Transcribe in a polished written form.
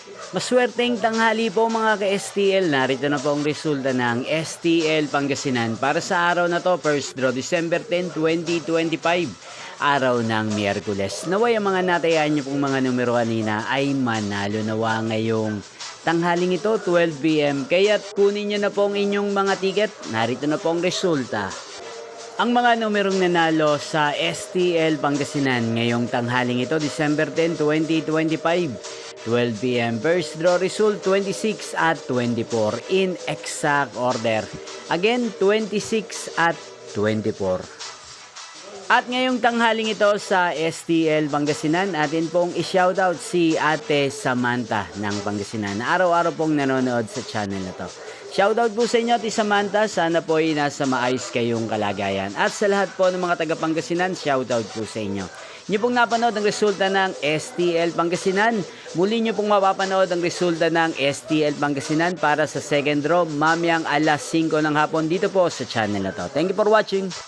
Maswerteng tanghali po mga ka-STL. Narito na po ang resulta ng STL Pangasinan para sa araw na to, first draw December 10, 2025, araw ng Miyerkules. Naway ang mga natayaan nyo pong mga numero kanina ay manalo nawa ngayong tanghaling ito, 12 PM. Kaya't kunin nyo na po ang inyong mga ticket. Narito na po ang resulta. Ang mga numerong nanalo sa STL Pangasinan ngayong tanghaling ito, December 10, 2025, 12 PM. First draw result, 26 at 24 in exact order. Again, 26 at 24. At ngayong tanghaling ito sa STL Pangasinan, atin pong i-shoutout si Ate Samantha ng Pangasinan. Araw-araw pong nanonood sa channel na to. Shoutout po sa inyo, Ate Samantha. Sana po ay nasa maayos kayong kalagayan. At sa lahat po ng mga taga Pangasinan, shoutout po sa inyo. Inyo pong napanood ang resulta ng STL Pangasinan. Muli nyo pong mapapanood ang resulta ng STL Pangasinan para sa second draw mamayang alas 5 ng hapon dito po sa channel na to. Thank you for watching.